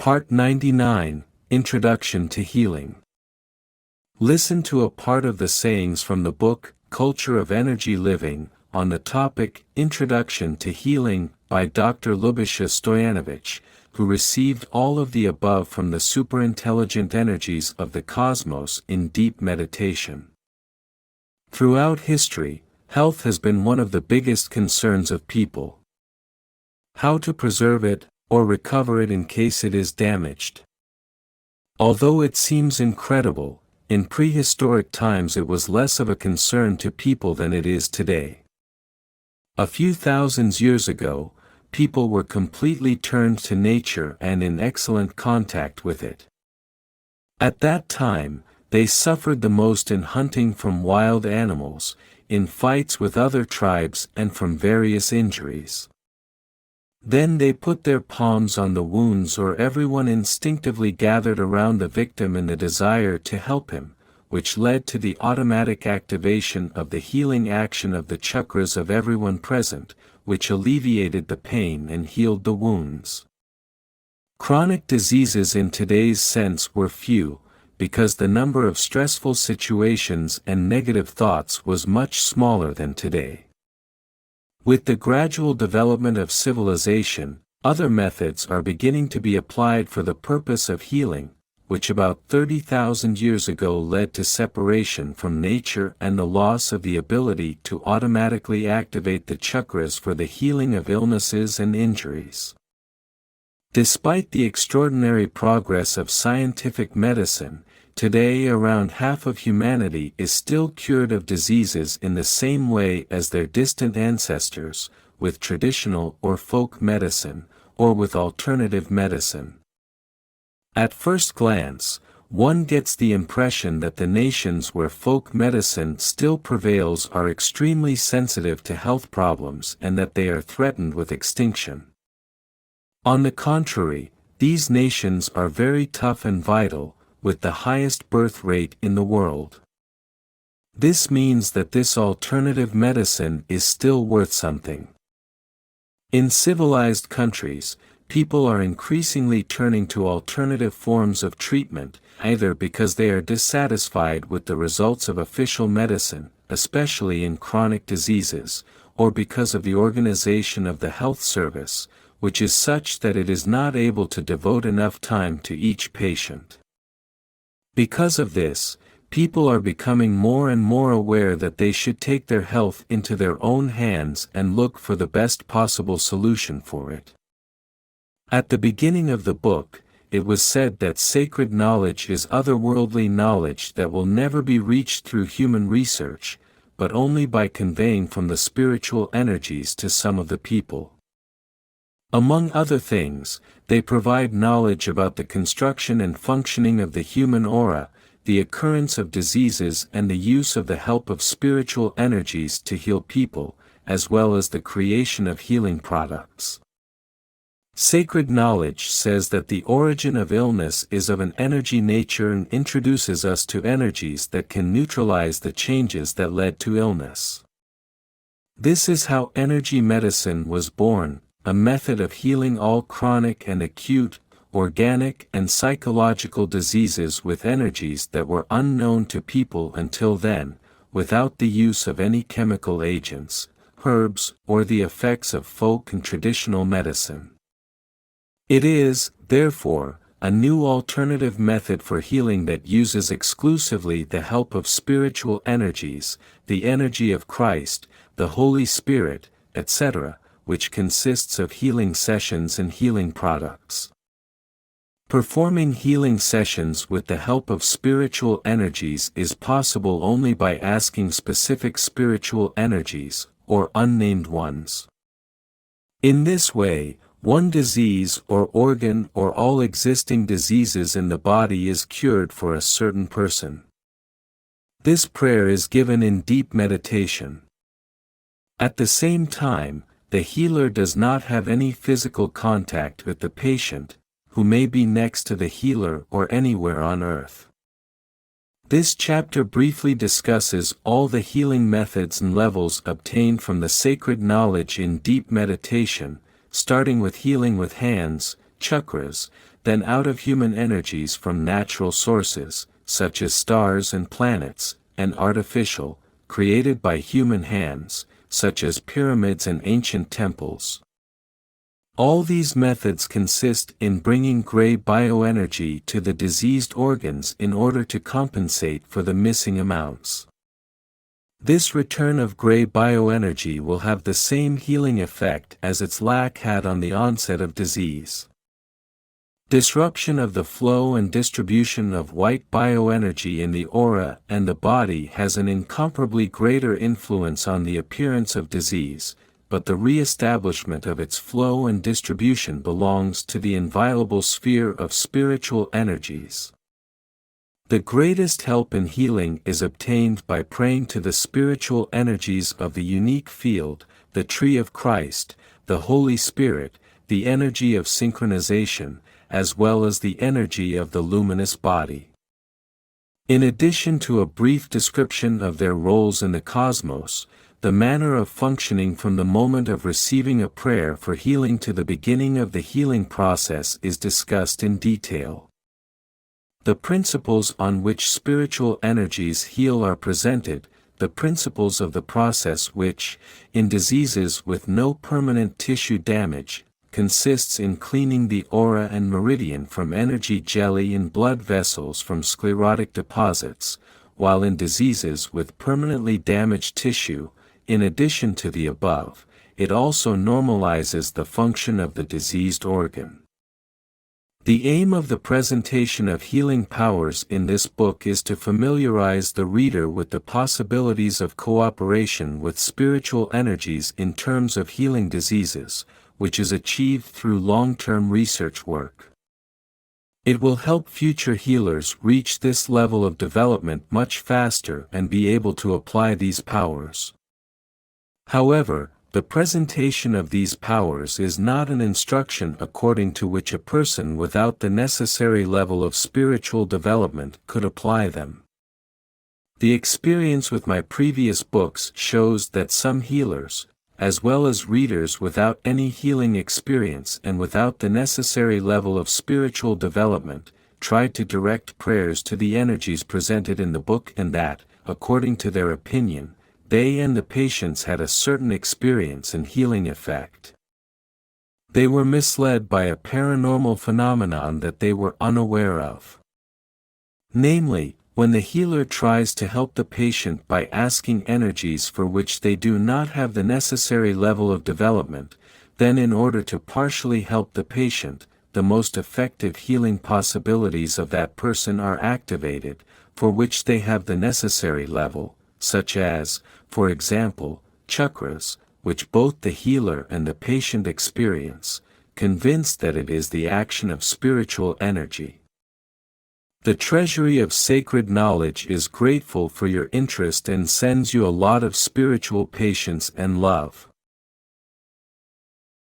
Part 99, Introduction to Healing. Listen to a part of the sayings from the book, Culture of Energy Living, on the topic, Introduction to Healing, by Dr. Lubisha Stoyanovich, who received all of the above from the superintelligent energies of the cosmos in deep meditation. Throughout history, health has been one of the biggest concerns of people. How to preserve it, or recover it in case it is damaged. Although it seems incredible, in prehistoric times it was less of a concern to people than it is today. A few thousand years ago, people were completely turned to nature and in excellent contact with it. At that time, they suffered the most in hunting from wild animals, in fights with other tribes and from various injuries. Then they put their palms on the wounds, or everyone instinctively gathered around the victim in the desire to help him, which led to the automatic activation of the healing action of the chakras of everyone present, which alleviated the pain and healed the wounds. Chronic diseases in today's sense were few, because the number of stressful situations and negative thoughts was much smaller than today. With the gradual development of civilization, other methods are beginning to be applied for the purpose of healing, which about 30,000 years ago led to separation from nature and the loss of the ability to automatically activate the chakras for the healing of illnesses and injuries. Despite the extraordinary progress of scientific medicine, today around half of humanity is still cured of diseases in the same way as their distant ancestors, with traditional or folk medicine, or with alternative medicine. At first glance, one gets the impression that the nations where folk medicine still prevails are extremely sensitive to health problems and that they are threatened with extinction. On the contrary, these nations are very tough and vital, with the highest birth rate in the world. This means that this alternative medicine is still worth something. In civilized countries, people are increasingly turning to alternative forms of treatment, either because they are dissatisfied with the results of official medicine, especially in chronic diseases, or because of the organization of the health service, which is such that it is not able to devote enough time to each patient. Because of this, people are becoming more and more aware that they should take their health into their own hands and look for the best possible solution for it. At the beginning of the book, it was said that sacred knowledge is otherworldly knowledge that will never be reached through human research, but only by conveying from the spiritual energies to some of the people. Among other things, they provide knowledge about the construction and functioning of the human aura, the occurrence of diseases and the use of the help of spiritual energies to heal people, as well as the creation of healing products. Sacred knowledge says that the origin of illness is of an energy nature and introduces us to energies that can neutralize the changes that led to illness. This is how energy medicine was born, a method of healing all chronic and acute, organic and psychological diseases with energies that were unknown to people until then, without the use of any chemical agents, herbs, or the effects of folk and traditional medicine. It is, therefore, a new alternative method for healing that uses exclusively the help of spiritual energies, the energy of Christ, the Holy Spirit, etc., which consists of healing sessions and healing products. Performing healing sessions with the help of spiritual energies is possible only by asking specific spiritual energies, or unnamed ones. In this way, one disease or organ or all existing diseases in the body is cured for a certain person. This prayer is given in deep meditation. At the same time, the healer does not have any physical contact with the patient, who may be next to the healer or anywhere on earth. This chapter briefly discusses all the healing methods and levels obtained from the sacred knowledge in deep meditation, starting with healing with hands, chakras, than out of human energies from natural sources, such as stars and planets, and artificial, created by human hands, such as pyramids and ancient temples. All these methods consist in bringing gray bioenergy to the diseased organs in order to compensate for the missing amounts. This return of gray bioenergy will have the same healing effect as its lack had on the onset of disease. Disruption of the flow and distribution of white bioenergy in the aura and the body has an incomparably greater influence on the appearance of disease, but the re-establishment of its flow and distribution belongs to the inviolable sphere of spiritual energies. The greatest help in healing is obtained by praying to the spiritual energies of the unique field, the tree of Christ, the Holy Spirit, the energy of synchronization, as well as the energy of the luminous body. In addition to a brief description of their roles in the cosmos, the manner of functioning from the moment of receiving a prayer for healing to the beginning of the healing process is discussed in detail. The principles on which spiritual energies heal are presented, the principles of the process which, in diseases with no permanent tissue damage, consists in cleaning the aura and meridian from energy jelly in blood vessels from sclerotic deposits, while in diseases with permanently damaged tissue, in addition to the above, it also normalizes the function of the diseased organ. The aim of the presentation of healing powers in this book is to familiarize the reader with the possibilities of cooperation with spiritual energies in terms of healing diseases, which is achieved through long-term research work. It will help future healers reach this level of development much faster and be able to apply these powers. However, the presentation of these powers is not an instruction according to which a person without the necessary level of spiritual development could apply them. The experience with my previous books shows that some healers, as well as readers without any healing experience and without the necessary level of spiritual development, tried to direct prayers to the energies presented in the book and that, according to their opinion, they and the patients had a certain experience and healing effect. They were misled by a paranormal phenomenon that they were unaware of. Namely, when the healer tries to help the patient by asking energies for which they do not have the necessary level of development, then in order to partially help the patient, the most effective healing possibilities of that person are activated, for which they have the necessary level, such as, for example, chakras, which both the healer and the patient experience, convinced that it is the action of spiritual energy. The Treasury of Sacred Knowledge is grateful for your interest and sends you a lot of spiritual patience and love.